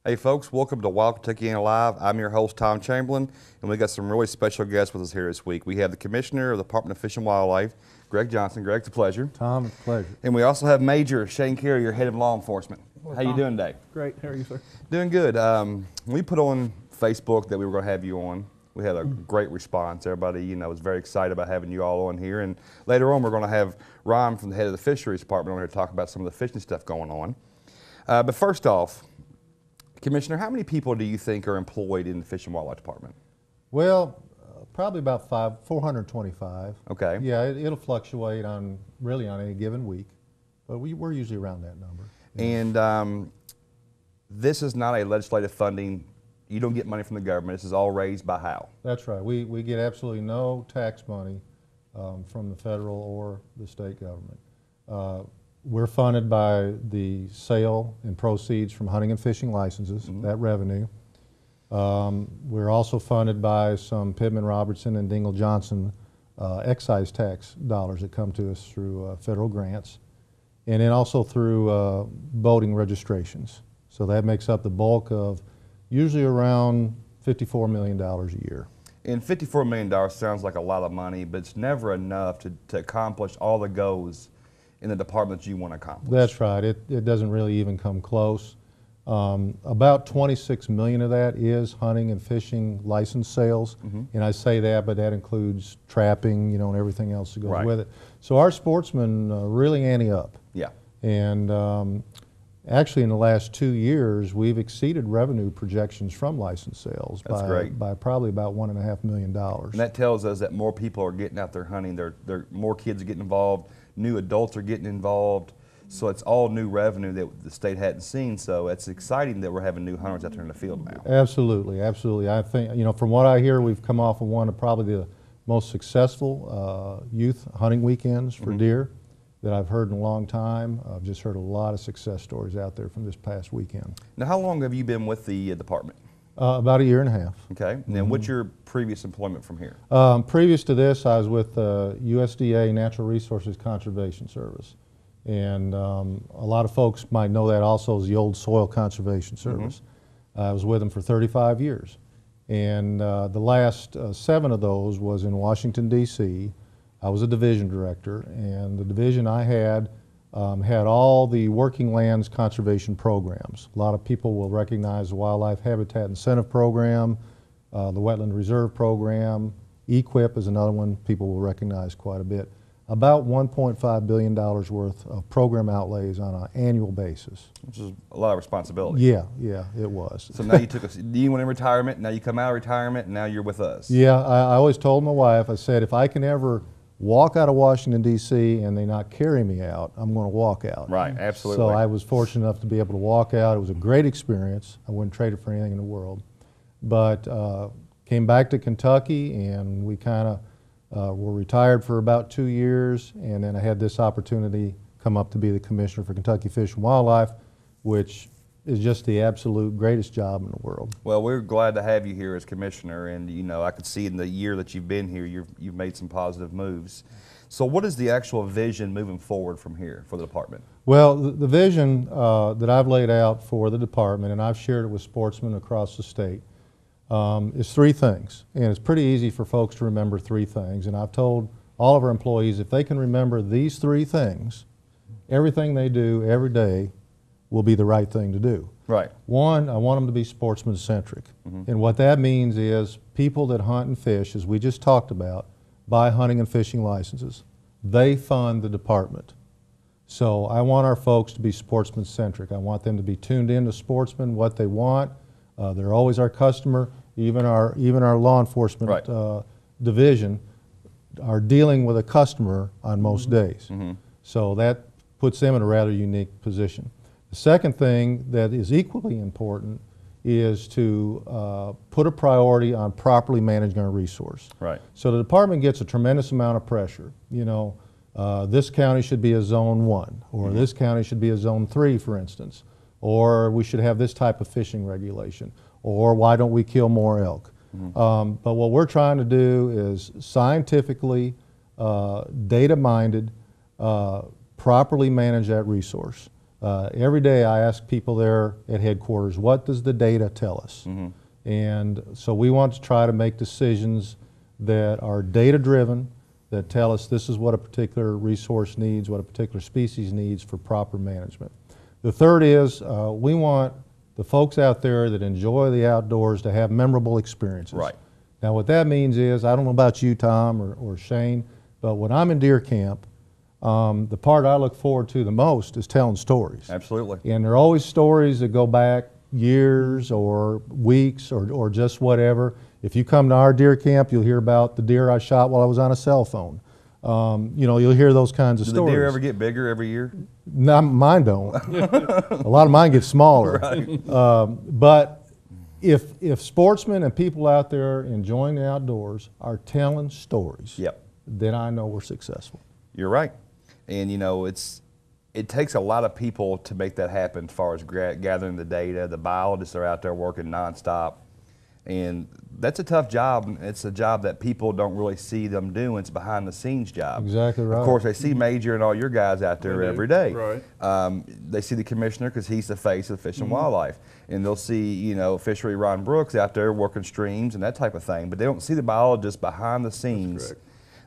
Hey folks, welcome to Wild Kentuckiana Live. I'm your host, Tom Chamberlain, and we got some really special guests with us here this week. We have the Commissioner of the Department of Fish and Wildlife, Greg Johnson. Greg, it's a pleasure. Tom, it's a pleasure. And we also have Major Shane Carrier, Head of Law Enforcement. Well, How you Tom, doing today? Great. How are you, sir? Doing good. We put on Facebook that we were going to have you on. We had a great response. Everybody, was very excited about having you all on here. And later on, we're going to have Ron from the head of the Fisheries Department on here to talk about some of the fishing stuff going on. But first off, Commissioner, how many people do you think are employed in the Fish and Wildlife Department? Well, probably about 425. Okay. Yeah, it'll fluctuate on any given week, but we're usually around that number. Yeah. And this is not a legislative funding. You don't get money from the government. This is all raised by how? That's right. We get absolutely no tax money from the federal or the state government. We're funded by the sale and proceeds from hunting and fishing licenses, that revenue. We're also funded by some Pittman Robertson and Dingle Johnson excise tax dollars that come to us through federal grants, and then also through boating registrations. So that makes up the bulk of usually around $54 million a year. And $54 million sounds like a lot of money, but it's never enough to accomplish all the goals in the department that you want to accomplish. That's right. It doesn't really even come close. About 26 million of that is hunting and fishing license sales, and I say that, but that includes trapping, and everything else that goes with it. So our sportsmen really ante up. Yeah. And actually, in the last 2 years, we've exceeded revenue projections from license sales by probably about $1.5 million. And that tells us that more people are getting out there hunting. More kids are getting involved. New adults are getting involved. So it's all new revenue that the state hadn't seen. So it's exciting that we're having new hunters out there in the field now. Absolutely, absolutely. I think, from what I hear, we've come off of one of probably the most successful youth hunting weekends for deer that I've heard in a long time. I've just heard a lot of success stories out there from this past weekend. Now, how long have you been with the department? About a year and a half. Okay. And then what's your previous employment from here? Previous to this, I was with USDA Natural Resources Conservation Service. And a lot of folks might know that also as the old Soil Conservation Service. I was with them for 35 years. And the last 7 of those was in Washington, D.C. I was a division director, and the division I had all the working lands conservation programs. A lot of people will recognize the Wildlife Habitat Incentive Program, the Wetland Reserve Program, EQIP is another one people will recognize quite a bit. About $1.5 billion worth of program outlays on an annual basis. Which is a lot of responsibility. Yeah, it was. So now you went in retirement, now you come out of retirement, and now you're with us. Yeah, I always told my wife, I said, if I can ever walk out of Washington, D.C. and they not carry me out, I'm going to walk out. Right, absolutely. So I was fortunate enough to be able to walk out. It was a great experience. I wouldn't trade it for anything in the world. But came back to Kentucky, and we kind of were retired for about 2 years, and then I had this opportunity come up to be the Commissioner for Kentucky Fish and Wildlife, which is just the absolute greatest job in the world. Well, we're glad to have you here as Commissioner, and I could see in the year that you've been here, you've made some positive moves. So what is the actual vision moving forward from here for the department? Well, the vision that I've laid out for the department, and I've shared it with sportsmen across the state, is 3 things. And it's pretty easy for folks to remember 3 things. And I've told all of our employees, if they can remember these 3 things, everything they do every day will be the right thing to do. Right. 1, I want them to be sportsman-centric. And what that means is people that hunt and fish, as we just talked about, buy hunting and fishing licenses. They fund the department. So I want our folks to be sportsman-centric. I want them to be tuned in to sportsmen, what they want. They're always our customer. Even our law enforcement division are dealing with a customer on most days. So that puts them in a rather unique position. The second thing that is equally important is to put a priority on properly managing our resource. Right. So the department gets a tremendous amount of pressure. This county should be a zone 1, or this county should be a zone 3, for instance, or we should have this type of fishing regulation, or why don't we kill more elk? But what we're trying to do is scientifically, data-minded, properly manage that resource. Every day I ask people there at headquarters, what does the data tell us? And so we want to try to make decisions that are data-driven, that tell us this is what a particular resource needs, what a particular species needs for proper management. The third is we want the folks out there that enjoy the outdoors to have memorable experiences. Right. Now what that means is, I don't know about you, Tom or Shane, but when I'm in deer camp, the part I look forward to the most is telling stories. Absolutely. And there are always stories that go back years or weeks or just whatever. If you come to our deer camp, you'll hear about the deer I shot while I was on a cell phone. You know, you'll hear those kinds of stories. Do the deer ever get bigger every year? No, mine don't. A lot of mine get smaller. Right. But if sportsmen and people out there enjoying the outdoors are telling stories, Yep. then I know we're successful. You're right. And you know, it takes a lot of people to make that happen as far as gathering the data. The biologists are out there working nonstop. And that's a tough job. It's a job that people don't really see them doing. It's a behind the scenes job. Exactly right. Of course, they see Major and all your guys out there every day. Right. They see the commissioner because he's the face of Fish and Wildlife. And they'll see, you know, Fishery Ron Brooks out there working streams and that type of thing. But they don't see the biologists behind the scenes. That's correct.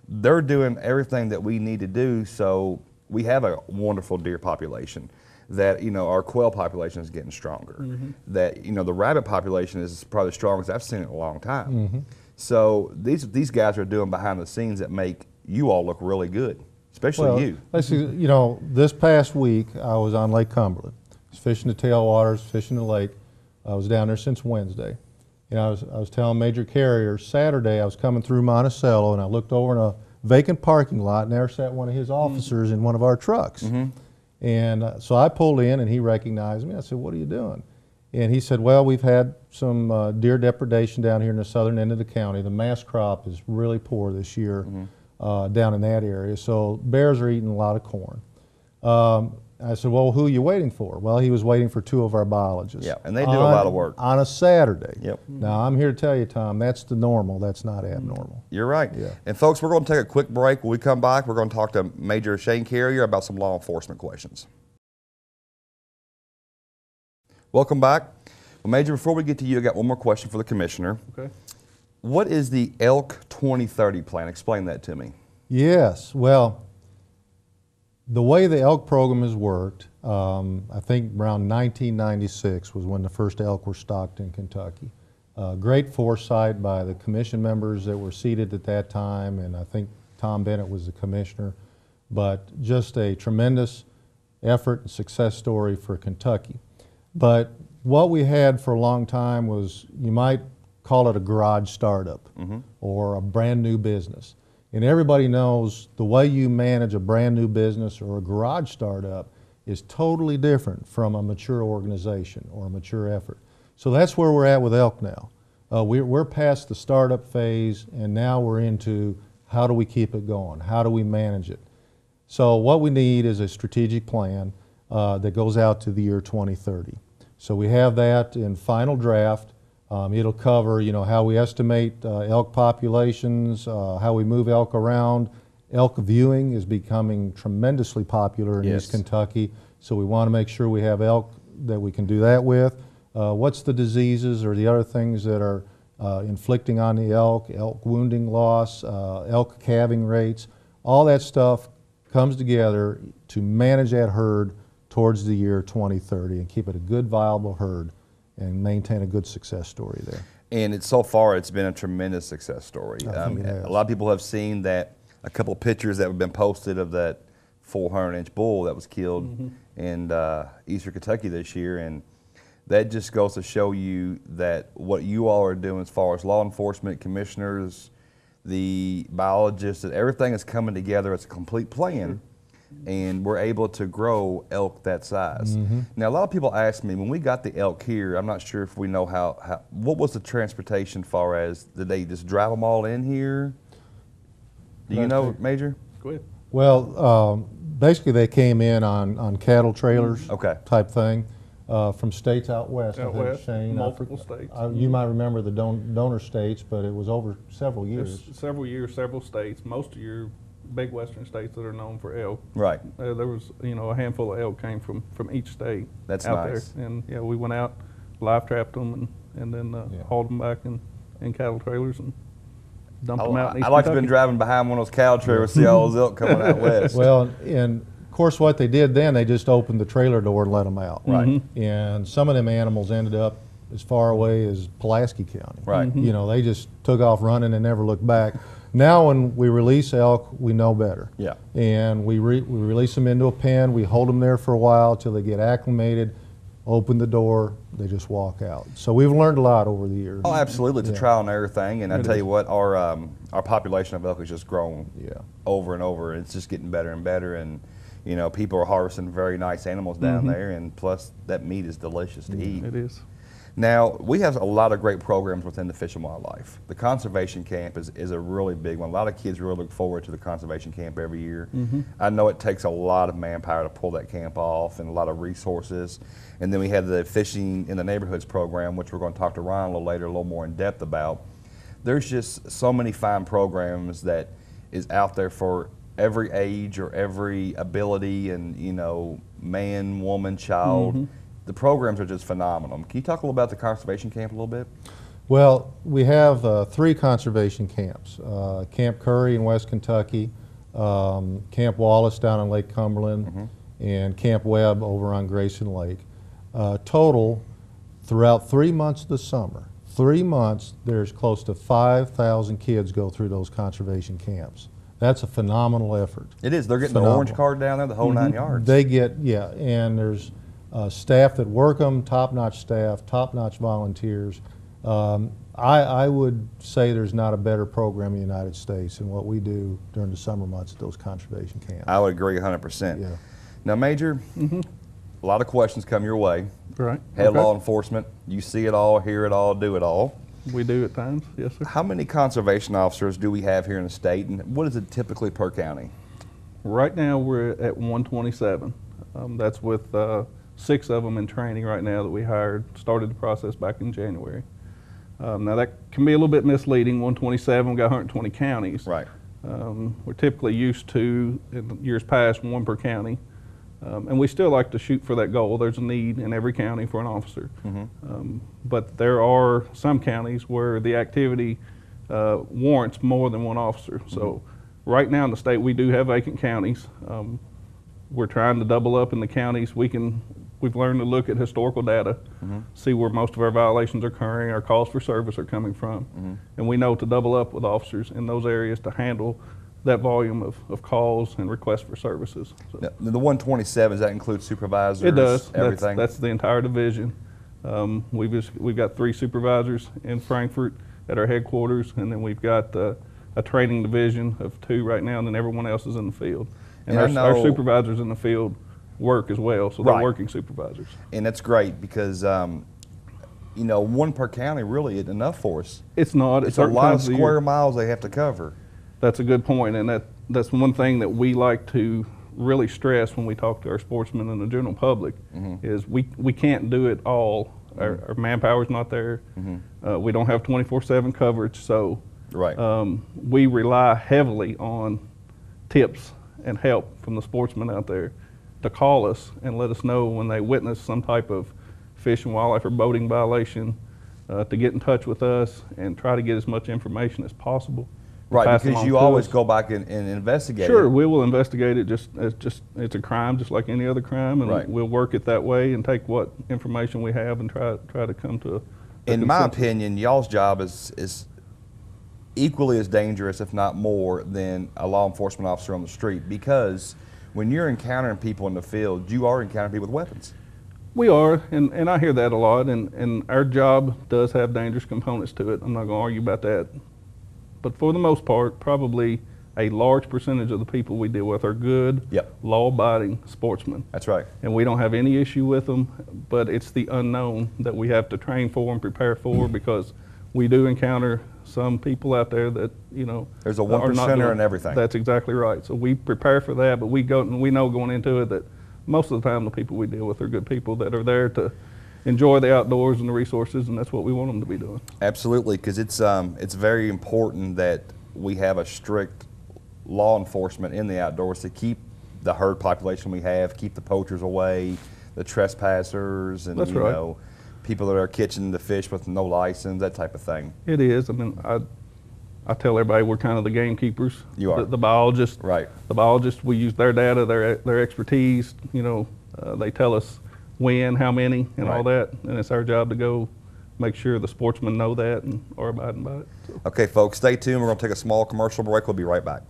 They're doing everything that we need to do, so we have a wonderful deer population. That, you know, our quail population is getting stronger. That, you know, the rabbit population is probably the strongest I've seen in a long time. So these guys are doing behind the scenes that make you all look really good, especially you. Let's see, you know, this past week I was on Lake Cumberland. I was fishing the tailwaters, fishing the lake. I was down there since Wednesday. And I was telling Major Carrier, Saturday I was coming through Monticello and I looked over in a vacant parking lot and there sat one of his officers in one of our trucks. And so I pulled in and he recognized me. I said, what are you doing? And he said, well, we've had some deer depredation down here in the southern end of the county. The mass crop is really poor this year down in that area. So bears are eating a lot of corn. I said, well, who are you waiting for? Well, he was waiting for two of our biologists. Yeah, and they do a lot of work. On a Saturday. Yep. Now, I'm here to tell you, Tom, that's the normal. That's not abnormal. You're right. Yeah. And folks, we're going to take a quick break. When we come back, we're going to talk to Major Shane Carrier about some law enforcement questions. Welcome back. Well, Major, before we get to you, I got one more question for the Commissioner. Okay. What is the Elk 2030 plan? Explain that to me. Yes. Well, the way the elk program has worked, I think around 1996 was when the first elk were stocked in Kentucky. Great foresight by the commission members that were seated at that time, and I think Tom Bennett was the commissioner, but just a tremendous effort and success story for Kentucky. But what we had for a long time was, you might call it a garage startup or a brand new business. And everybody knows the way you manage a brand new business or a garage startup is totally different from a mature organization or a mature effort. So that's where we're at with elk now. We're past the startup phase and now we're into how do we keep it going? How do we manage it? So what we need is a strategic plan that goes out to the year 2030. So we have that in final draft. It'll cover, you know, how we estimate elk populations, how we move elk around. Elk viewing is becoming tremendously popular in East Kentucky, so we want to make sure we have elk that we can do that with. What's the diseases or the other things that are inflicting on the elk wounding loss, elk calving rates, all that stuff comes together to manage that herd towards the year 2030 and keep it a good, viable herd and maintain a good success story there. And so far, it's been a tremendous success story. I think it has. A lot of people have seen that, a couple pictures that have been posted of that 400-inch bull that was killed in Eastern Kentucky this year, and that just goes to show you that what you all are doing as far as law enforcement, commissioners, the biologists, that everything is coming together as a complete plan. And we're able to grow elk that size. Now, a lot of people ask me, when we got the elk here, I'm not sure if we know what was the transportation far as, did they just drive them all in here? Do you know, Major? Go ahead. Well, basically they came in on cattle trailers type thing from states out west. Out I think, west, Shane, multiple states. You might remember the donor states, but it was over several years. Several years, several states. Most of big western states that are known for elk. Right. There was, a handful of elk came from each state. That's out nice. there. And yeah, we went out, live trapped them, and then hauled them back in cattle trailers and dumped them out in East I like to Kentucky. been driving behind one of those cow trailers, see all those elk coming out west. Well, and of course what they did then, they just opened the trailer door and let them out. Right. And some of them animals ended up as far away as Pulaski County. Right. They just took off running and never looked back. Now when we release elk, we know better. Yeah. And we release them into a pen, we hold them there for a while till they get acclimated, open the door, they just walk out. So we've learned a lot over the years. Oh, absolutely. It's a trial and error thing, and I tell you what, our population of elk has just grown over and over. It's just getting better and better, and people are harvesting very nice animals down there, and plus that meat is delicious to eat. It is. Now, we have a lot of great programs within the Fish and Wildlife. The conservation camp is a really big one. A lot of kids really look forward to the conservation camp every year. I know it takes a lot of manpower to pull that camp off and a lot of resources. And then we have the Fishing in the Neighborhoods program, which we're going to talk to Ryan a little later, a little more in depth about. There's just so many fine programs that is out there for every age or every ability and, man, woman, child. The programs are just phenomenal. Can you talk a little about the conservation camp a little bit? Well, we have 3 conservation camps. Camp Curry in West Kentucky, Camp Wallace down on Lake Cumberland, and Camp Webb over on Grayson Lake. Total, throughout 3 months of the summer, 3 months, there's close to 5,000 kids go through those conservation camps. That's a phenomenal effort. It is. They're getting the orange card down there, the whole 9 yards. They get, and there's staff that work them, top-notch staff, top-notch volunteers. I would say there's not a better program in the United States than what we do during the summer months at those conservation camps. I would agree 100%. Yeah. Now, Major, a lot of questions come your way. Right. Head of law enforcement, you see it all, hear it all, do it all. We do at times, yes, sir. How many conservation officers do we have here in the state, and what is it typically per county? Right now, we're at 127. That's with 6 of them in training right now that we hired, started the process back in January. Now that can be a little bit misleading. 127, we got 120 counties. Right. We're typically used to, in years past, 1 per county. And we still like to shoot for that goal. There's a need in every county for an officer. But there are some counties where the activity warrants more than 1 officer. So right now in the state, we do have vacant counties. We're trying to double up in the counties. We've learned to look at historical data, see where most of our violations are occurring, our calls for service are coming from. And we know to double up with officers in those areas to handle that volume of calls and requests for services. So Now, the 127, does that include supervisors? it does. Everything? That's the entire division. We've got 3 supervisors in Frankfort at our headquarters, and then we've got a training division of 2 right now, and then everyone else is in the field. And our supervisors in the field work as well, so they're working supervisors. And that's great because, 1 per county really isn't enough for us. It's not. It's a lot of square miles they have to cover. That's a good point, and that's one thing that we like to really stress when we talk to our sportsmen and the general public is we can't do it all. Our manpower's not there. We don't have 24/7 coverage, so we rely heavily on tips and help from the sportsmen out there to call us and let us know when they witness some type of fish and wildlife or boating violation, to get in touch with us and try to get as much information as possible. Right, because you always go back and investigate Sure, it. we will investigate it. It's a crime just like any other crime, and we'll work it that way and take what information we have and try to come to In my opinion, y'all's job is equally as dangerous, if not more, than a law enforcement officer on the street, because when you're encountering people in the field, you are encountering people with weapons. We are, and I hear that a lot, and our job does have dangerous components to it. I'm not going to argue about that. But for the most part, probably a large percentage of the people we deal with are good, law-abiding sportsmen. That's right. And we don't have any issue with them, but it's the unknown that we have to train for and prepare for, because we do encounter some people out there that, there's a 1%er in everything. That's exactly right. So we prepare for that, but we know going into it that most of the time the people we deal with are good people that are there to enjoy the outdoors and the resources, and that's what we want them to be doing. Absolutely, because it's very important that we have a strict law enforcement in the outdoors to keep the herd population we have, keep the poachers away, the trespassers, and That's you right. know, people that are catching the fish with no license, that type of thing. It is. I mean, I tell everybody we're kind of the gamekeepers. You are. The biologists. Right. The biologists, we use their data, their expertise. You know, they tell us when, how many, and all Right. that. And it's our job to go make sure the sportsmen know that and are abiding by it. So. Okay, folks, stay tuned. We're going to take a small commercial break. We'll be right back.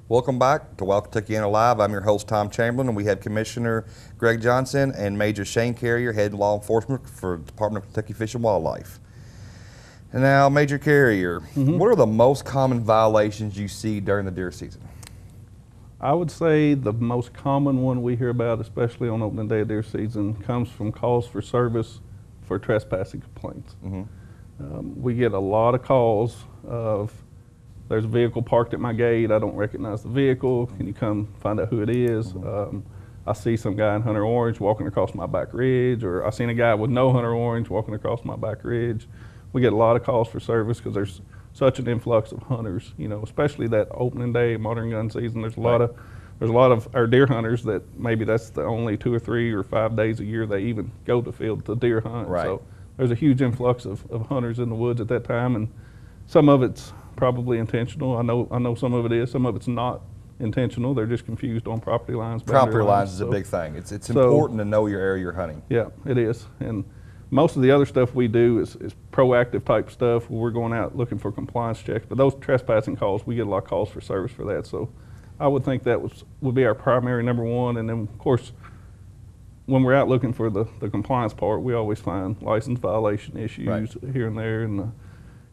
Welcome back to Wild Kentuckiana Live. I'm your host, Tom Chamberlain, and we have Commissioner Greg Johnson and Major Shane Carrier, Head Law Enforcement for Department of Kentucky Fish and Wildlife. And now, Major Carrier, what are the most common violations you see during the deer season? I would say the most common one we hear about, especially on opening day of deer season, comes from calls for service for trespassing complaints. We get a lot of calls of, there's a vehicle parked at my gate, I don't recognize the vehicle, can you come find out who it is? I see some guy in Hunter Orange walking across my back ridge, or I seen a guy with no Hunter Orange walking across my back ridge. We get a lot of calls for service because there's such an influx of hunters, you know, especially that opening day modern gun season. There's a lot of our deer hunters that maybe that's the only 2 or 3 or 5 days a year they even go to field to deer hunt. Right. So there's a huge influx of hunters in the woods at that time, and some of it's probably intentional. I know some of it is. Some of it's not intentional. They're just confused on property lines. Property lines is a big thing. It's important to know your area you're hunting. Yeah, it is. And most of the other stuff we do is proactive type stuff where we're going out looking for compliance checks. But those trespassing calls, we get a lot of calls for service for that. So I would think that would be our primary number one. And then, of course, when we're out looking for the compliance part, we always find license violation issues here and there. And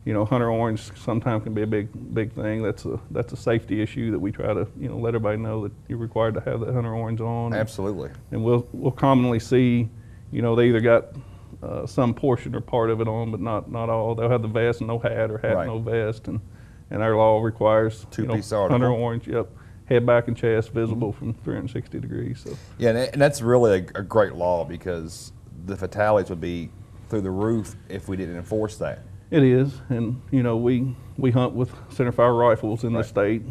you know, Hunter Orange sometimes can be a big thing. That's a safety issue that we try to, you know, let everybody know that you're required to have that Hunter Orange on. Absolutely. And we'll commonly see, you know, they either got some portion or part of it on, but not all. They'll have the vest and no hat, or hat and no vest, and our law requires Two-piece article. Hunter Orange, head, back, and chest visible from 360 degrees. So Yeah, and that's really a great law, because the fatalities would be through the roof if we didn't enforce that. it is, and you know, we hunt with centerfire rifles in the state,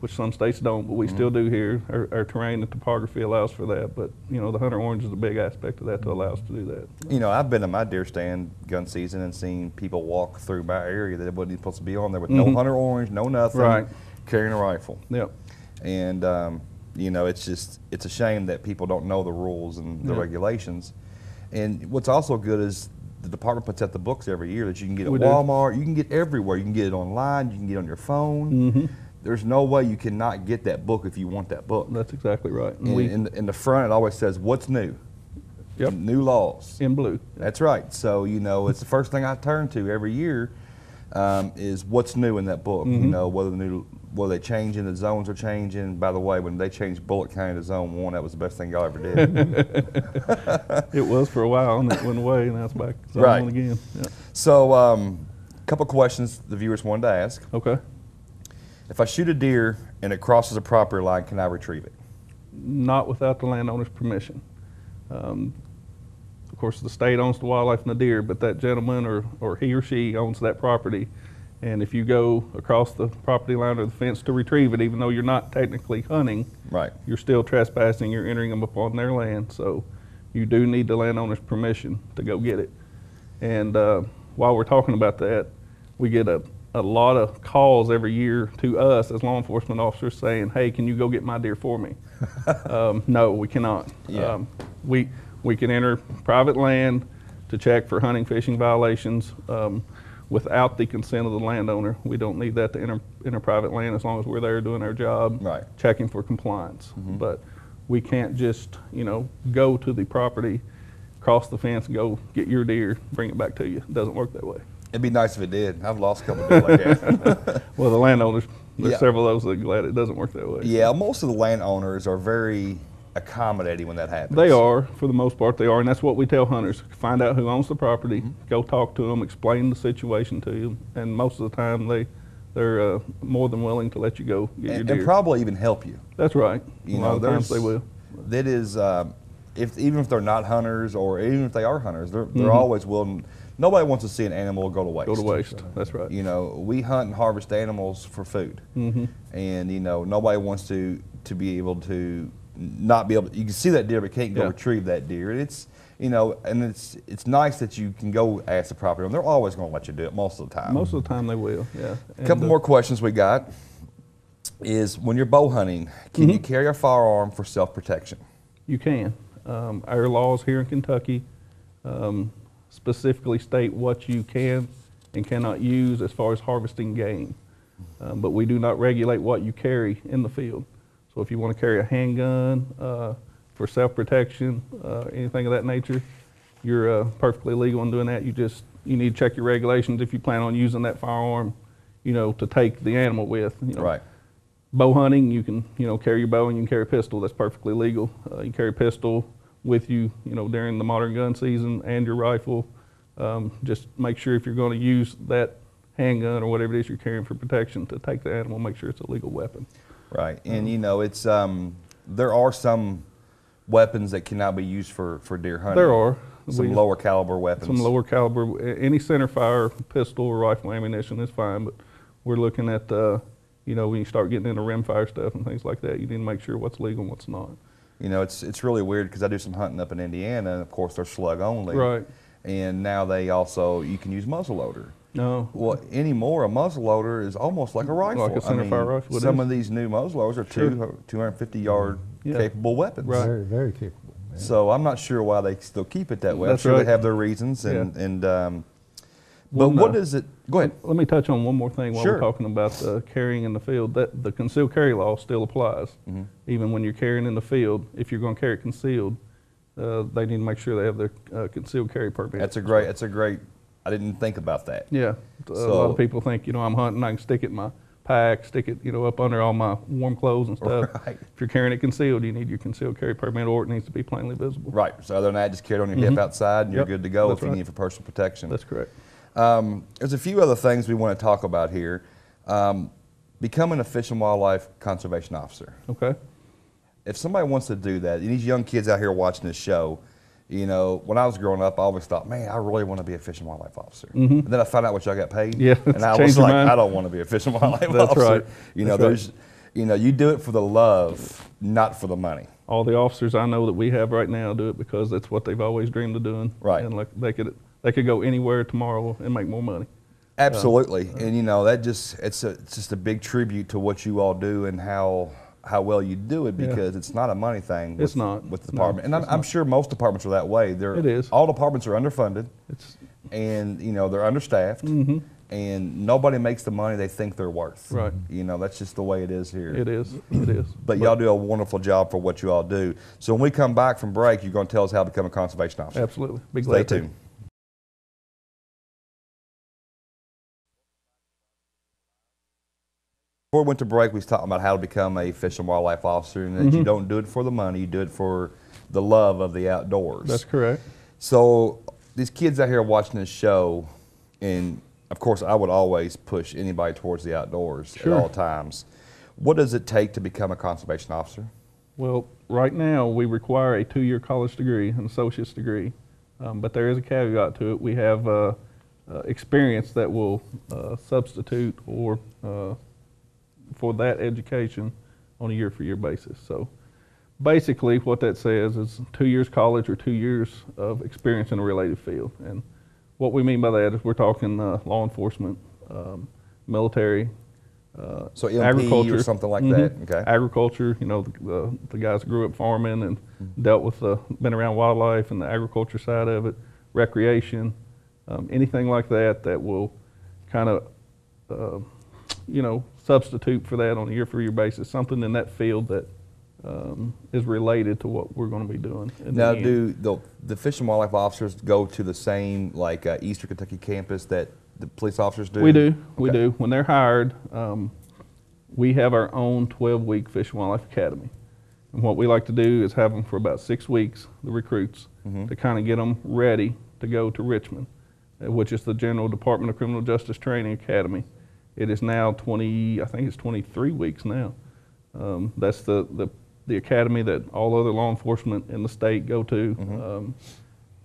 which some states don't, but we still do here. Our terrain and topography allows for that, but you know, the Hunter Orange is a big aspect of that to allow us to do that. You know, I've been to my deer stand gun season and seen people walk through my area that wasn't supposed to be on there with no Hunter Orange, no nothing, carrying a rifle. Yep. And you know, it's a shame that people don't know the rules and the regulations. And what's also good is the department puts out the books every year that you can get at Walmart, you can get everywhere. You can get it online, you can get it on your phone. There's no way you cannot get that book if you want that book. That's exactly right. And in the front, it always says, what's new? Yep. New laws. In blue. That's right. So, you know, it's the first thing I turn to every year is what's new in that book. You know, whether they changing, the zones are changing. By the way, when they changed Bullitt County to Zone 1, that was the best thing y'all ever did. It was for a while, and it went away, and now it's back Zone 1 again. Yeah. So, a couple questions the viewers wanted to ask. Okay. If I shoot a deer and it crosses a property line, can I retrieve it? Not without the landowner's permission. Of course, the state owns the wildlife and the deer, but that gentleman or he or she owns that property. And if you go across the property line or the fence to retrieve it, even though you're not technically hunting, you're still trespassing, you're entering them upon their land. So you do need the landowner's permission to go get it. And while we're talking about that, we get a lot of calls every year to us as law enforcement officers saying, hey, can you go get my deer for me? No, we cannot. Yeah. We can enter private land to check for hunting, fishing violations without the consent of the landowner. We don't need that to enter private land as long as we're there doing our job, checking for compliance. But we can't just, you know, go to the property, cross the fence, go get your deer, bring it back to you. It doesn't work that way. It'd be nice if it did. I've lost a couple of deer like that. Well, the landowners, there's several of those that are glad it doesn't work that way. Yeah, most of the landowners are very accommodating when that happens. They are, for the most part, they are, and that's what we tell hunters. Find out who owns the property, go talk to them, explain the situation to you, and most of the time they're more than willing to let you go get your deer. And probably even help you. That's right. You a lot know, of times they will. That is, even if they're not hunters or even if they are hunters, they're always willing nobody wants to see an animal go to waste. Go to waste. That's right. You know, we hunt and harvest animals for food, and you know, nobody wants to be able to not be able. You can see that deer, but can't go retrieve that deer. It's, you know, and it's nice that you can go ask the property owner. They're always going to let you do it most of the time. Most of the time they will. Yeah. A couple more questions we got is, when you're bow hunting, can you carry a firearm for self-protection? You can. Our laws here in Kentucky specifically state what you can and cannot use as far as harvesting game. But we do not regulate what you carry in the field. So if you want to carry a handgun for self-protection, anything of that nature, you're perfectly legal in doing that. You need to check your regulations if you plan on using that firearm, you know, to take the animal with. You know. Right. Bow hunting, you can, you know, carry your bow and you can carry a pistol. That's perfectly legal. You can carry a pistol with you, you know, during the modern gun season, and your rifle. Just make sure if you're going to use that handgun or whatever it is you're carrying for protection to take the animal, make sure it's a legal weapon. Right, and you know, it's there are some weapons that cannot be used for deer hunting. There are. Some lower caliber weapons. Some lower caliber, any centerfire pistol or rifle ammunition is fine, but we're looking at, you know, when you start getting into rimfire stuff and things like that, you need to make sure what's legal and what's not. You know, it's really weird because I do some hunting up in Indiana, and of course they're slug only. Right. And now you can use muzzleloader. No. Well, anymore, a muzzleloader is almost like a rifle. Like a centerfire rifle. Some of these new muzzleloaders are 250-yard capable weapons. Right. Very, very capable. Yeah. So I'm not sure why they still keep it that way. That's I'm sure right. they have their reasons. But what is it? Go ahead. Let me touch on one more thing while Sure. we're talking about carrying in the field. That the concealed carry law still applies. Even when you're carrying in the field, if you're going to carry it concealed, they need to make sure they have their concealed carry permit. That's a great. I didn't think about that. Yeah, a lot of people think, you know, I'm hunting, I can stick it in my pack, stick it, you know, up under all my warm clothes and stuff. Right. If you're carrying it concealed, you need your concealed carry permit, or it needs to be plainly visible. Right. So other than that, just carry it on your hip outside, and you're good to go. That's if you right. need it for personal protection. That's correct. There's a few other things we want to talk about here. Becoming a Fish and Wildlife Conservation Officer. Okay. If somebody wants to do that, these young kids out here watching this show, you know, when I was growing up, I always thought, man, I really want to be a Fish and Wildlife Officer. And then I found out what y'all got paid. Yeah, and I change was your like, mind. I don't want to be a Fish and Wildlife That's Officer. right. You know, That's you know, you do it for the love, not for the money. All the officers I know that we have right now do it because that's what they've always dreamed of doing. Right. And like they could go anywhere tomorrow and make more money. Absolutely, and you know, that it's just a big tribute to what you all do and how well you do it, because it's not a money thing. It's not. With the department, and I'm sure most departments are that way. It is. All departments are underfunded, It's and you know, they're understaffed, and nobody makes the money they think they're worth. Right. You know, that's just the way it is here. It is. It is. But y'all do a wonderful job for what you all do. So when we come back from break, you're going to tell us how to become a conservation officer. Absolutely. Be Stay glad to. tuned. Before we went to break, we was talking about how to become a Fish and Wildlife Officer, and that you don't do it for the money, you do it for the love of the outdoors. That's correct. So these kids out here watching this show, and of course I would always push anybody towards the outdoors at all times. What does it take to become a conservation officer? Well, right now we require a 2-year college degree, an associate's degree, but there is a caveat to it. We have experience that will substitute or for that education on a year-for-year basis. So basically what that says is 2 years college or 2 years of experience in a related field. And what we mean by that is we're talking law enforcement, military, So MP agriculture, or something like that. Okay. Agriculture, you know, the guys that grew up farming and dealt with been around wildlife and the agriculture side of it, recreation, anything like that that will kind of, you know, substitute for that on a year-for-year basis, something in that field that is related to what we're going to be doing. Now, do the Fish and Wildlife officers go to the same like Eastern Kentucky campus that the police officers do? We do. We do. When they're hired, we have our own 12-week Fish and Wildlife Academy. And what we like to do is have them for about 6 weeks, the recruits, to kind of get them ready to go to Richmond, which is the General Department of Criminal Justice Training Academy. It is now 23 weeks now. That's the academy that all other law enforcement in the state go to.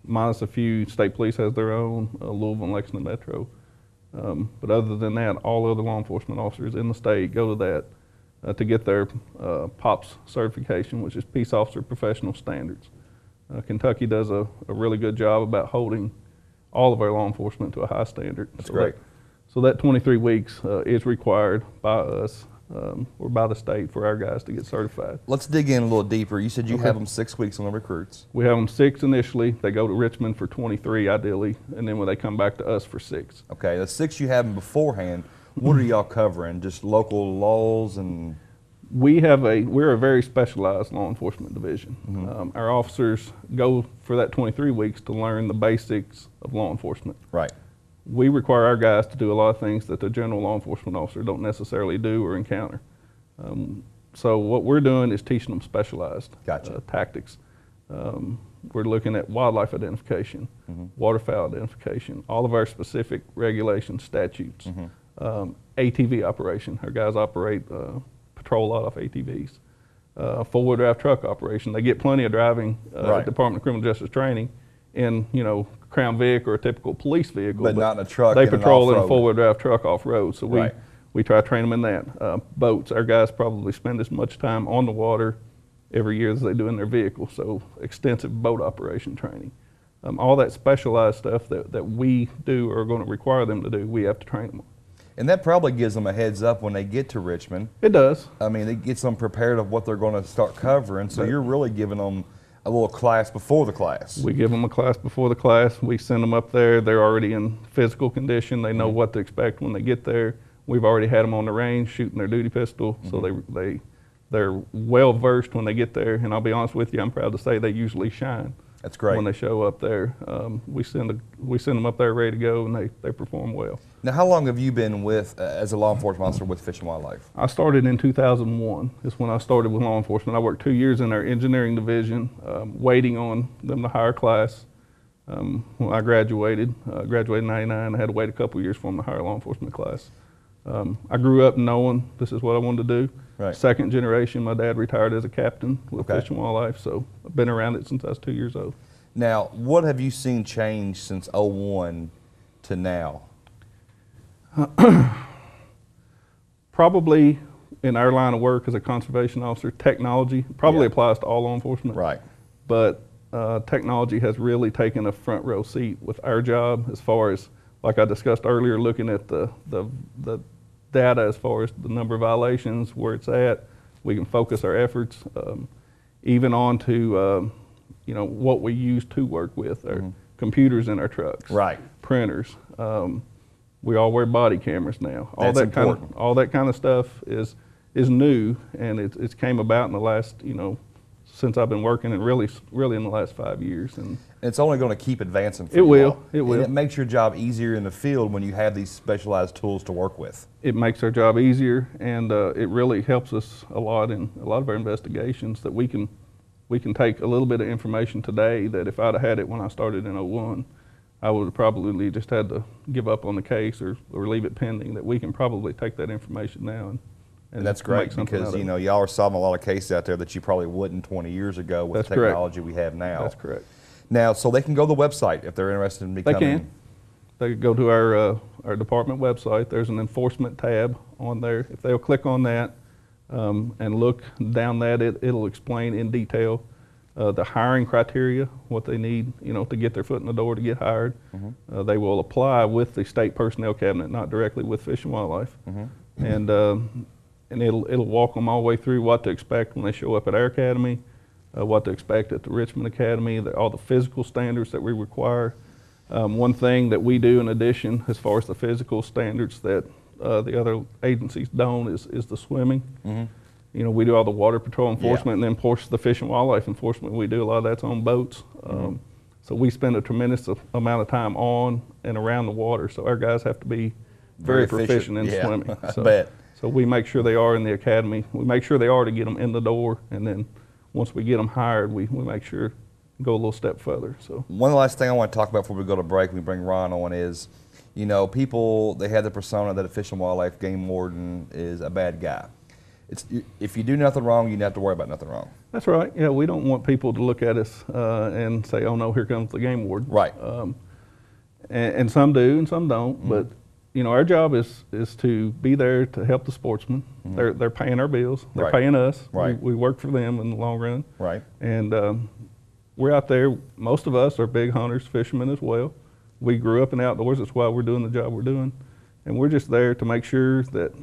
minus a few. State Police has their own, Louisville and Lexington Metro. But other than that, all other law enforcement officers in the state go to that to get their POPS certification, which is Peace Officer Professional Standards. Kentucky does a really good job about holding all of our law enforcement to a high standard. That's great. So that 23 weeks is required by us or by the state for our guys to get certified. Let's dig in a little deeper. You said you have them 6 weeks on the recruits. We have them 6 initially. They go to Richmond for 23 ideally, and then when they come back to us for 6. Okay, the 6 you have them beforehand, what are y'all covering? Just local laws and... We're a very specialized law enforcement division. Our officers go for that 23 weeks to learn the basics of law enforcement. Right. We require our guys to do a lot of things that the general law enforcement officer don't necessarily do or encounter. So what we're doing is teaching them specialized tactics. We're looking at wildlife identification, waterfowl identification, all of our specific regulations, statutes, ATV operation. Our guys operate patrol out of ATVs. Four-wheel drive truck operation. They get plenty of driving Department of Criminal Justice training in, Crown Vic or a typical police vehicle. But not in a truck. They patrol in a four-wheel drive truck off-road. So we try to train them in that. Boats. Our guys probably spend as much time on the water every year as they do in their vehicle. So extensive boat operation training. All that specialized stuff that we do or are going to require them to do, we have to train them on. And that probably gives them a heads up when they get to Richmond. It does. I mean, it gets them prepared of what they're going to start covering. So you're really giving them a little class before the class. We give them a class before the class. We send them up there. They're already in physical condition. They know what to expect when they get there. We've already had them on the range shooting their duty pistol, so they're well versed when they get there. And I'll be honest with you, I'm proud to say they usually shine. That's great. When they show up there, we send them up there ready to go, and they perform well. Now, how long have you been with, as a law enforcement officer with Fish and Wildlife? I started in 2001. Is when I started with law enforcement. I worked 2 years in our engineering division, waiting on them to hire class. When I graduated in '99, I had to wait a couple years for them to hire law enforcement class. I grew up knowing this is what I wanted to do. Right. Second generation, my dad retired as a captain with Fish and Wildlife, so I've been around it since I was 2 years old. Now, what have you seen change since '01 to now? Probably in our line of work as a conservation officer, technology probably applies to all law enforcement. Right. But technology has really taken a front row seat with our job as far as, like I discussed earlier, looking at the data as far as the number of violations, where it's at. We can focus our efforts even on to what we use to work with, our computers in our trucks, printers. We all wear body cameras now. All that kind of stuff is new, and it's came about in the last since I've been working, and really in the last 5 years. And it's only going to keep advancing for you. It will. And it makes your job easier in the field when you have these specialized tools to work with. It makes our job easier, and it really helps us a lot in a lot of our investigations, that we can take a little bit of information today that if I'd have had it when I started in '01, I would have probably just had to give up on the case or leave it pending. That we can probably take that information now and that's great, because y'all are solving a lot of cases out there that you probably wouldn't 20 years ago with the technology we have now. That's correct. Now, so they can go to the website if they're interested in becoming. They can. They can go to our department website. There's an enforcement tab on there. If they'll click on that and look down that, it'll explain in detail the hiring criteria, what they need, to get their foot in the door to get hired. They will apply with the state personnel cabinet, not directly with Fish and Wildlife. And it'll walk them all the way through what to expect when they show up at our academy, what to expect at the Richmond Academy, all the physical standards that we require. One thing that we do in addition, as far as the physical standards that the other agencies don't, is the swimming. We do all the water patrol enforcement, and then of course the Fish and Wildlife enforcement. We do a lot of that's on boats. So we spend a tremendous amount of time on and around the water. So our guys have to be very proficient in swimming. I bet. So we make sure they are in the academy. We make sure they are to get them in the door, and then once we get them hired, we make sure go a little step further. So one last thing I want to talk about before we go to break, we bring Ron on, is, people, they have the persona that a Fish and Wildlife game warden is a bad guy. if you do nothing wrong, you don't have to worry about nothing wrong. That's right. Yeah, we don't want people to look at us and say, "Oh no, here comes the game warden." Right. And some do, and some don't. But you know, our job is to be there to help the sportsmen. They're paying our bills. They're Right. paying us. Right. We work for them in the long run. Right. And we're out there. Most of us are big hunters, fishermen as well. We grew up in the outdoors. That's why we're doing the job we're doing. And we're just there to make sure that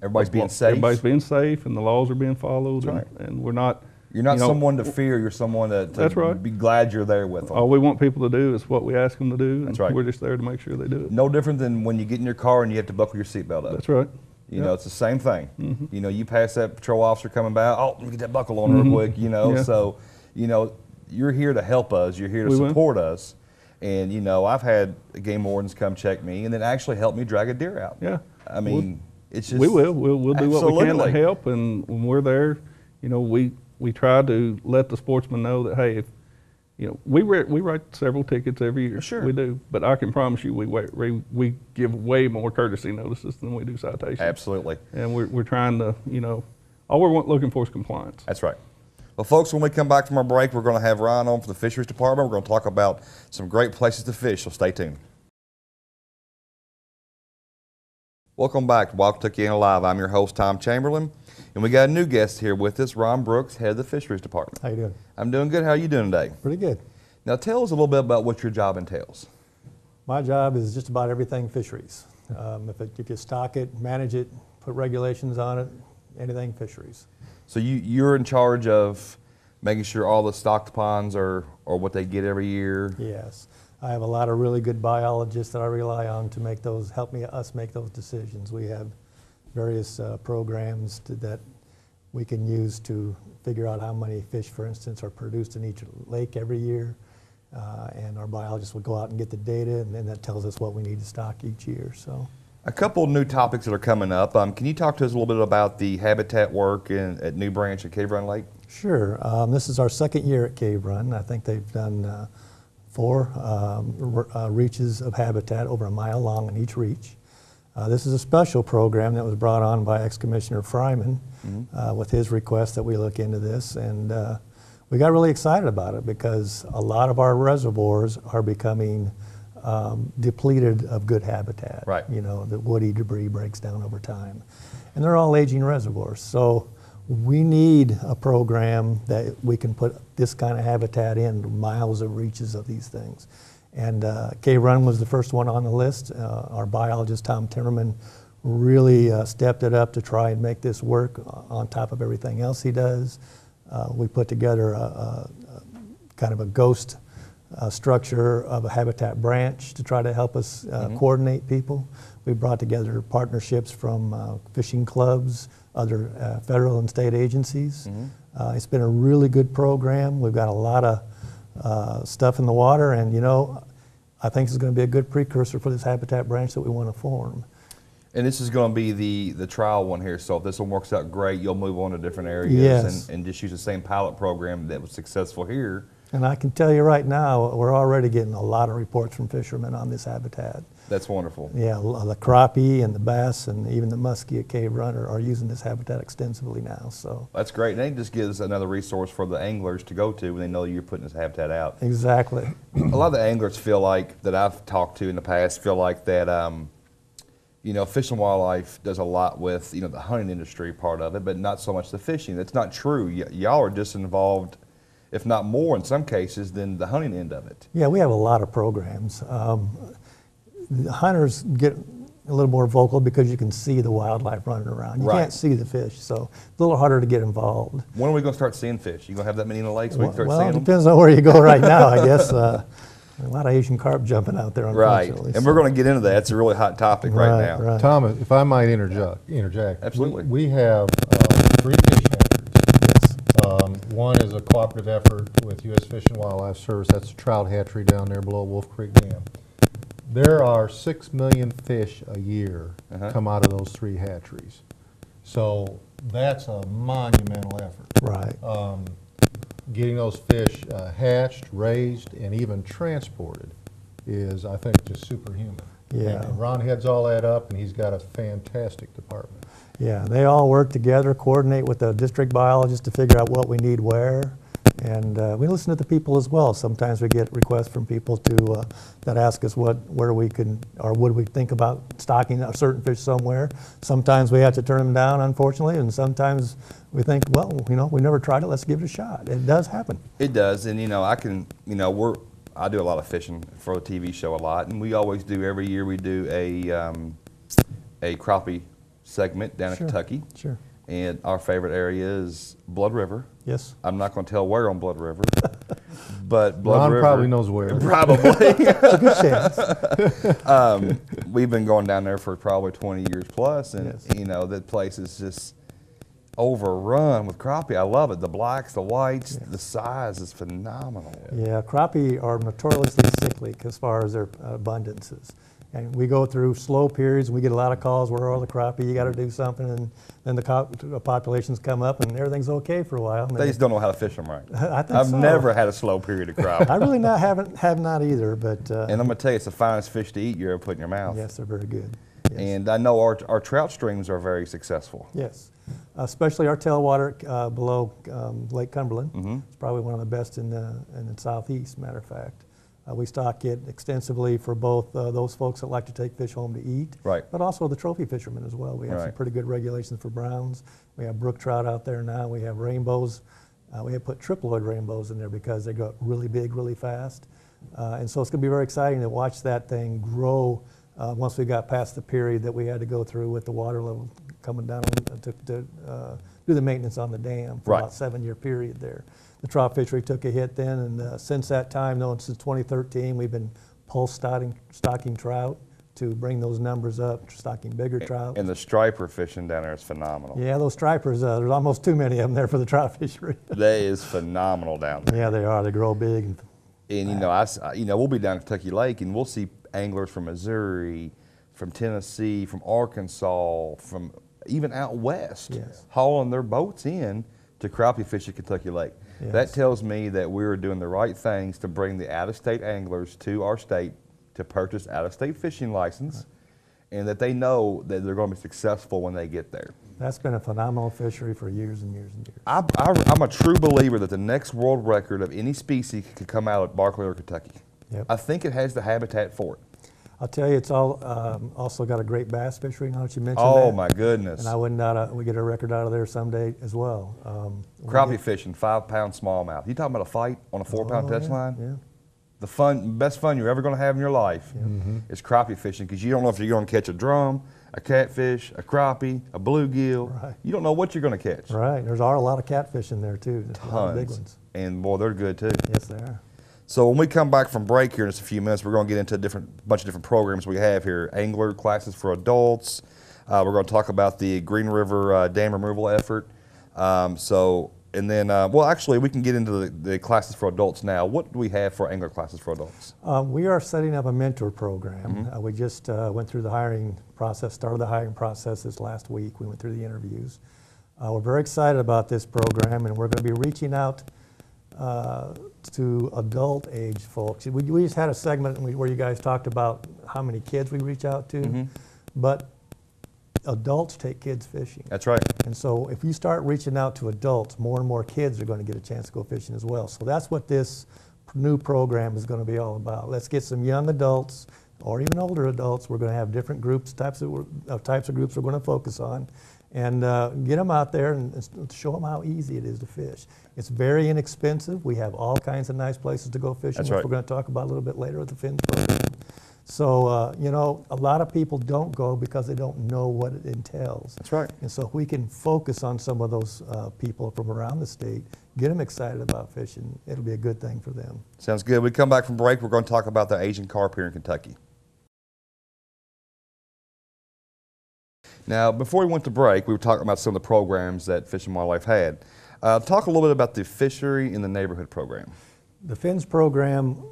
Everybody's being safe. Everybody's being safe, and the laws are being followed. That's And we're not. You're not you know, someone to fear. You're someone to That's right. be glad you're there with them. All we want people to do is what we ask them to do. That's and right. We're just there to make sure they do it. No different than when you get in your car and you have to buckle your seatbelt up. That's right. You know, it's the same thing. You know, you pass that patrol officer coming by, oh, let me get that buckle on real quick, you know. Yeah. So, you know, you're here to help us. You're here to We will. support us. And, you know, I've had game wardens come check me and then actually help me drag a deer out. Yeah. I mean, it's just. We will. We'll do what we can to Absolutely. help. And when we're there, you know, we try to let the sportsmen know that, hey, if, you know, we write several tickets every year. Sure. We do. But I can promise you we give way more courtesy notices than we do citations. Absolutely. And we're trying to, you know, all we're looking for is compliance. That's right. Well, folks, when we come back from our break, we're going to have Ryan on for the Fisheries Department. We're going to talk about some great places to fish, so stay tuned. Welcome back to Wild Kentuckiana Live. I'm your host, Tom Chamberlain, and we got a new guest here with us, Ron Brooks, head of the Fisheries Department. How you doing? I'm doing good. How are you doing today? Pretty good. Now, tell us a little bit about what your job entails. My job is just about everything fisheries. If you stock it, manage it, put regulations on it, anything fisheries. So you're in charge of making sure all the stocked ponds are what they get every year? Yes. I have a lot of really good biologists that I rely on to make those, us make those decisions. We have various programs that we can use to figure out how many fish, for instance, are produced in each lake every year. And our biologists will go out and get the data, and then that tells us what we need to stock each year. So, A couple new topics that are coming up. Can you talk to us a little bit about the habitat work at New Branch at Cave Run Lake? sure. This is our second year at Cave Run. I think they've done 4 reaches of habitat over a mile long in each reach. This is a special program that was brought on by ex-Commissioner Fryman with his request that we look into this, and we got really excited about it because a lot of our reservoirs are becoming depleted of good habitat. Right. You know, the woody debris breaks down over time, and they're all aging reservoirs. So we need a program that we can put this kind of habitat in, miles of reaches of these things. And Cave Run was the first one on the list. Our biologist, Tom Timmerman, really stepped it up to try and make this work on top of everything else he does. We put together a kind of a ghost structure of a habitat branch to try to help us coordinate people. We brought together partnerships from fishing clubs, other federal and state agencies. It's been a really good program. We've got a lot of stuff in the water, and you know, I think it's going to be a good precursor for this habitat branch that we want to form. And this is going to be the trial one here, so if this one works out great, you'll move on to different areas Yes. and just use the same pilot program that was successful here. And I can tell you right now, we're already getting a lot of reports from fishermen on this habitat. That's wonderful. Yeah, the crappie and the bass and even the muskie at Cave Run are using this habitat extensively now. So That's great. And it just gives another resource for the anglers to go to when they know you're putting this habitat out. exactly. A lot of the anglers feel like, that I've talked to in the past, feel like that, you know, Fish and Wildlife does a lot with, you know, the hunting industry part of it, but not so much the fishing. That's not true. Y'all are just involved, if not more in some cases, than the hunting end of it. Yeah, we have a lot of programs. The hunters get a little more vocal because you can see the wildlife running around. You Right. can't see the fish, so it's a little harder to get involved. When are we going to start seeing fish? You going to have that many in the lakes? We can start Well, seeing it them? depends on where you go right now, I guess. A lot of Asian carp jumping out there, Right. unfortunately. And we're going to get into that. It's a really hot topic right now. Right. Tom, if I might interject. Absolutely. We have 3 fish hatcheries. One is a cooperative effort with U.S. Fish and Wildlife Service. That's a trout hatchery down there below Wolf Creek Dam. There are 6 million fish a year come out of those 3 hatcheries. So that's a monumental effort. Right. Getting those fish hatched, raised, and even transported is, I think, just superhuman. Yeah. And Ron heads all that up, and he's got a fantastic department. Yeah, they all work together, coordinate with the district biologist to figure out what we need where. And we listen to the people as well. Sometimes we get requests from people to that ask us where we can, or would we think about stocking a certain fish somewhere. Sometimes we have to turn them down, unfortunately, and sometimes we think, well, you know, we never tried it, let's give it a shot. It does happen. It does, and you know, I do a lot of fishing for a TV show a lot, and we always do, every year we do a crappie segment down in Kentucky. Sure. And our favorite area is Blood River. Yes. I'm not going to tell where on Blood River, but Blood Ron River probably knows where. Probably. It's a good chance. We've been going down there for probably 20 years plus, and Yes. you know, that place is just overrun with crappie. I love it. The blacks, the whites, the size is phenomenal. Yeah, crappie are notoriously cyclic as far as their abundances. And we go through slow periods, and we get a lot of calls, where are the crappie, you got to do something, and then the populations come up and everything's okay for a while. They just don't know how to fish them right. I think I've so. never had a slow period of crappie. I really have not either, but And I'm going to tell you, it's the finest fish to eat you ever put in your mouth. yes, they're very good. Yes. And I know our trout streams are very successful. Yes, especially our tailwater below Lake Cumberland. Mm-hmm. It's probably one of the best in the southeast, matter of fact. We stock it extensively for both those folks that like to take fish home to eat, Right. but also the trophy fishermen as well. We have some Right. pretty good regulations for browns. We have brook trout out there now. We have rainbows. We have put triploid rainbows in there because they go really big really fast. And so it's going to be very exciting to watch that thing grow once we got past the period that we had to go through with the water level coming down to do the maintenance on the dam for Right. about a 7-year period there. The trout fishery took a hit then, and since that time, since 2013, we've been pulse stocking trout to bring those numbers up, stocking bigger trout. And the striper fishing down there is phenomenal. Yeah, those stripers, there's almost too many of them there for the trout fishery. That is phenomenal down there. Yeah, they are. They grow big. And you know, we'll be down at Kentucky Lake, and we'll see anglers from Missouri, from Tennessee, from Arkansas, from even out west, Yes. hauling their boats in to crappie fish at Kentucky Lake. Yes. That tells me that we're doing the right things to bring the out-of-state anglers to our state to purchase out-of-state fishing license, and that they know that they're going to be successful when they get there. That's been a phenomenal fishery for years and years and years. I'm a true believer that the next world record of any species could come out of Barkley or Kentucky. Yep. I think it has the habitat for it. I'll tell you, it's also got a great bass fishery, now that you mentioned Oh that. my goodness. And I wouldn't doubt we get a record out of there someday as well. Crappie fishing, 5-pound smallmouth. You talking about a fight on a 4-pound touch line? Yeah. The best fun you're ever going to have in your life is crappie fishing, because you don't know if you're going to catch a drum, a catfish, a crappie, a bluegill. Right. You don't know what you're going to catch. Right. There's a lot of catfish in there too. There's a lot of big Tons. ones. And boy, they're good too. Yes, they are. So when we come back from break here in just a few minutes, we're going to get into a bunch of different programs we have here. Angler classes for adults. We're going to talk about the Green River dam removal effort. And then, well, actually, we can get into the classes for adults now. What do we have for angler classes for adults? We are setting up a mentor program. We just went through the hiring process, started the hiring process this last week. We went through the interviews. We're very excited about this program, and we're going to be reaching out to adult age folks. We just had a segment where you guys talked about how many kids we reach out to, but adults take kids fishing. That's right. And so if you start reaching out to adults, more and more kids are going to get a chance to go fishing as well. So that's what this new program is going to be all about. Let's get some young adults or even older adults. We're going to have different groups, types of groups we're going to focus on, and get them out there and show them how easy it is to fish. It's very inexpensive. We have all kinds of nice places to go fishing, That's which right. we're going to talk about a little bit later at the Fins program. So, you know, a lot of people don't go because they don't know what it entails. That's right. And so if we can focus on some of those people from around the state, get them excited about fishing, it'll be a good thing for them. Sounds good. We come back from break, we're going to talk about the Asian carp here in Kentucky. Now, before we went to break, we were talking about some of the programs that Fish and Wildlife had. Talk a little bit about the Fishery in the Neighborhood program. The Fins program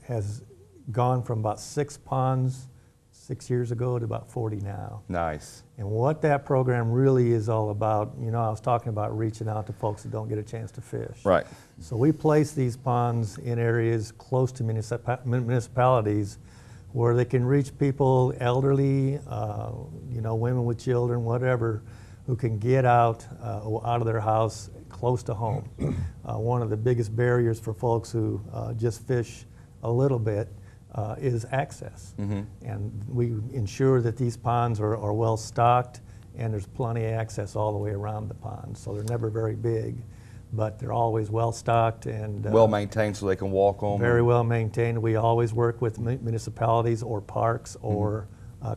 has gone from about 6 ponds 6 years ago to about 40 now. Nice. And what that program really is all about, you know, I was talking about reaching out to folks that don't get a chance to fish. Right. So we place these ponds in areas close to municipalities where they can reach people, elderly, you know, women with children, whatever, who can get out of their house close to home. One of the biggest barriers for folks who just fish a little bit is access. And we ensure that these ponds are well stocked, and there's plenty of access all the way around the pond. So they're never very big, but they're always well stocked and well maintained so they can walk on. Very well maintained. We always work with municipalities or parks or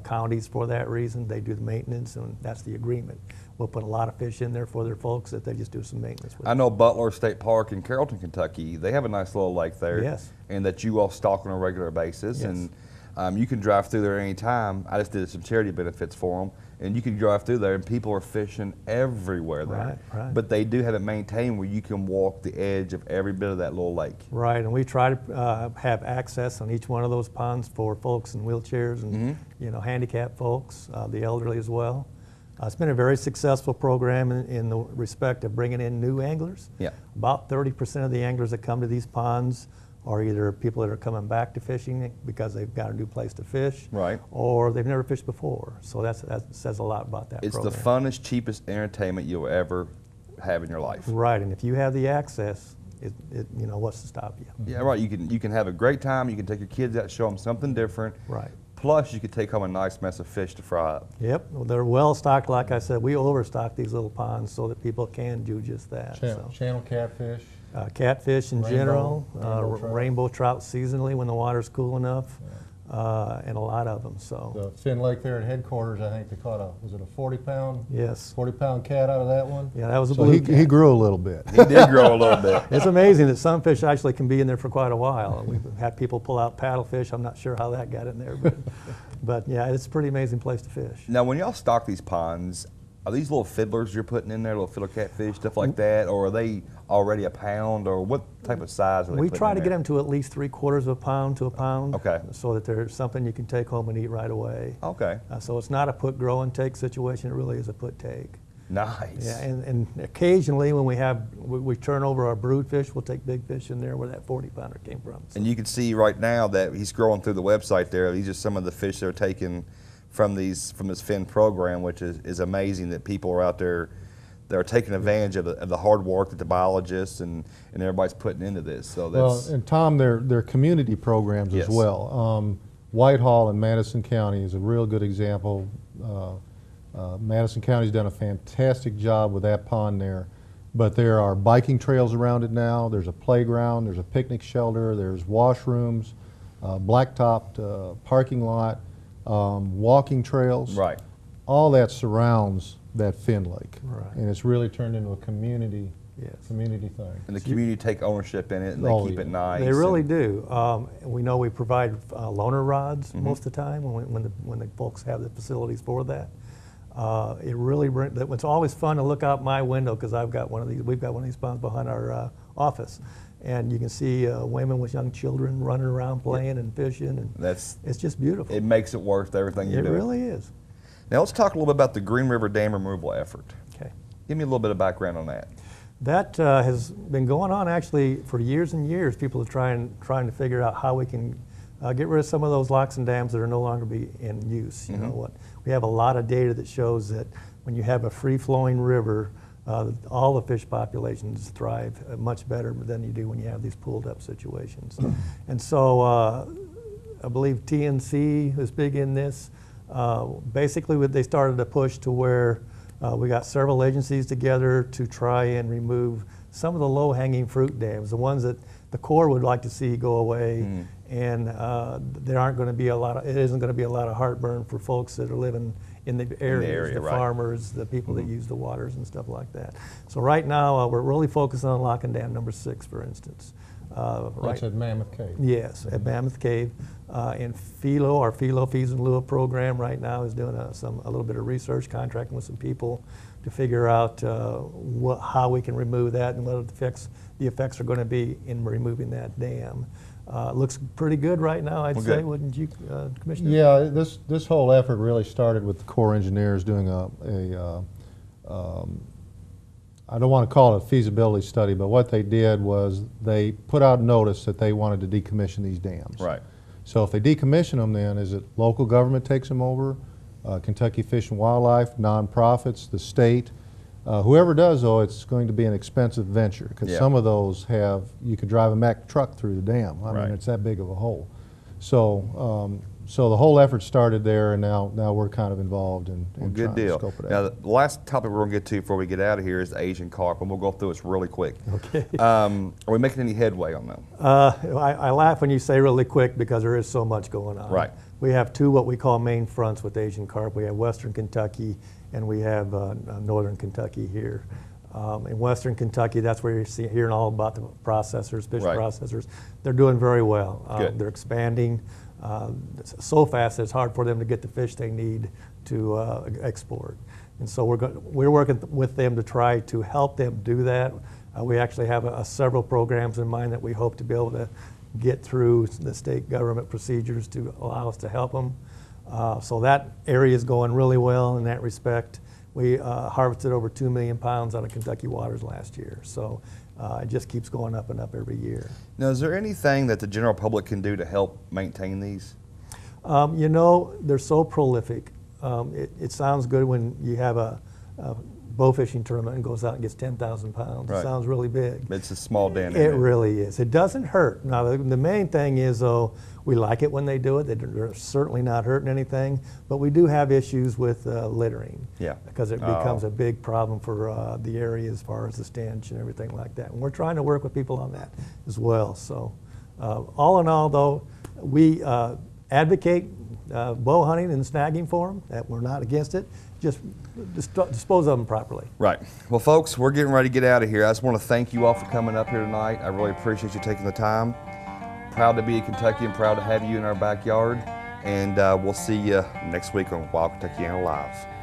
counties for that reason. They do the maintenance, and that's the agreement. We'll put a lot of fish in there for their folks that they just do some maintenance with. I know Butler State Park in Carrollton, Kentucky, they have a nice little lake there. Yes. And that you all stock on a regular basis. Yes. And you can drive through there any time. I just did some charity benefits for them. And you can drive through there and people are fishing everywhere there. Right. But they do have it maintained where you can walk the edge of every bit of that little lake. Right, and we try to have access on each one of those ponds for folks in wheelchairs and you know, handicapped folks, the elderly as well. It's been a very successful program in the respect of bringing in new anglers. Yeah. About 30% of the anglers that come to these ponds are either people that are coming back to fishing because they've got a new place to fish, Right. or they've never fished before. So that says a lot about that It's program. the funnest, cheapest entertainment you'll ever have in your life. Right, and if you have the access, you know, what's to stop you? Yeah, right. You can have a great time. You can take your kids out, show them something different. Right. Plus, you could take home a nice mess of fish to fry up. Yep, well, they're well stocked. Like I said, we overstock these little ponds so that people can do just that. Channel catfish. Catfish in general, rainbow trout. rainbow trout seasonally when the water's cool enough, and a lot of them. So The Finn Lake there at headquarters, I think they caught was it a 40-pound? yes, 40-pound cat out of that one? yeah, that was a So blue he cat. grew a little bit. He did grow a little bit. It's amazing that some fish actually can be in there for quite a while. We've had people pull out paddlefish. I'm not sure how that got in there, but yeah, it's a pretty amazing place to fish. Now, when y'all stock these ponds, are these little fiddlers you're putting in there, little fiddler catfish, stuff like that, or are they already a pound, or what type of size are they We putting try in to get there? them to at least 3/4 of a pound to a pound. Okay. So that there's something you can take home and eat right away. Okay. So it's not a put, grow, and take situation. It really is a put, take. Nice. Yeah, and occasionally when we turn over our brood fish, we'll take big fish in there where that 40-pounder came from. So And you can see right now that he's scrolling through the website there. These are some of the fish that are taken from this Finn program, which is amazing that people are out there that are taking advantage of the hard work that the biologists and everybody's putting into this. So that's Well, and Tom, they're community programs Yes. as well. Whitehall in Madison County is a real good example. Madison County's done a fantastic job with that pond there. But there are biking trails around it now. There's a playground, there's a picnic shelter, there's washrooms, blacktopped parking lot, walking trails. right. All that surrounds that Finn Lake. Right. And it's really turned into a community Yes. thing. And the community take ownership in it, and they Oh, keep yeah. it nice. They really and- do. We know we provide loaner rods most of the time when the folks have the facilities for that. It really it's always fun to look out my window because we've got one of these ponds behind our office, and you can see women with young children running around playing and fishing, and it's just beautiful. It makes it worth everything you're It doing. really is. Now let's talk a little bit about the Green River Dam removal effort. Okay. Give me a little bit of background on that. That has been going on actually for years and years. People are trying to figure out how we can get rid of some of those locks and dams that are no longer be in use. You know what? We have a lot of data that shows that when you have a free-flowing river, all the fish populations thrive much better than you do when you have these pooled-up situations. And so I believe TNC is big in this. Basically, they started a push to where we got several agencies together to try and remove some of the low-hanging fruit dams, the ones that the Corps would like to see go away, and there aren't going to be it isn't going to be a lot of heartburn for folks that are living in the area, right. farmers, the people that use the waters and stuff like that. So right now we're really focusing on locking dam number 6, for instance. That's at Mammoth Cave. Yes, at Mammoth Cave. And Philo, our Philo Fees in Lieu of program right now is doing a little bit of research, contracting with some people to figure out how we can remove that and what the effects are going to be in removing that dam. Looks pretty good right now, I'd say, good. wouldn't you, Commissioner? Yeah, this whole effort really started with the Corps engineers doing I don't want to call it a feasibility study, but what they did was they put out notice that they wanted to decommission these dams. Right. So if they decommission them, then is it local government takes them over, Kentucky Fish and Wildlife, nonprofits, the state? Whoever does, though, it's going to be an expensive venture because Yeah. some of those have, you could drive a Mack truck through the dam. I Right. mean, it's that big of a hole. So, so the whole effort started there, and now we're kind of involved in Good trying to deal. scope it Now, out. the last topic we're going to get to before we get out of here is the Asian carp, and we'll go through this really quick. Okay. Are we making any headway on them? I laugh when you say really quick because there is so much going on. Right. We have two what we call main fronts with Asian carp. We have Western Kentucky and we have Northern Kentucky here. In Western Kentucky, that's where you're hearing all about the processors, fish Right. processors. They're doing very well. Good. They're expanding so fast that it's hard for them to get the fish they need to export. And so we're working with them to try to help them do that. We actually have several programs in mind that we hope to be able to get through the state government procedures to allow us to help them. So that area is going really well in that respect. We harvested over 2 million pounds out of Kentucky waters last year. So it just keeps going up and up every year. Now, is there anything that the general public can do to help maintain these? You know, they're so prolific. It sounds good when you have a bow fishing tournament and goes out and gets 10,000 pounds. Right. It sounds really big. It's a small den. It really is. It doesn't hurt. Now, the main thing is, though, we like it when they do it. They're certainly not hurting anything, but we do have issues with littering. Yeah. Because it becomes a big problem for the area as far as the stench and everything like that. And we're trying to work with people on that as well. So, all in all, though, we advocate bow hunting and snagging for them. That we're not against it. Just dispose of them properly. Right. Well, folks, we're getting ready to get out of here. I just want to thank you all for coming up here tonight. I really appreciate you taking the time. Proud to be a Kentuckian, proud to have you in our backyard. And we'll see you next week on Wild Kentuckiana Live.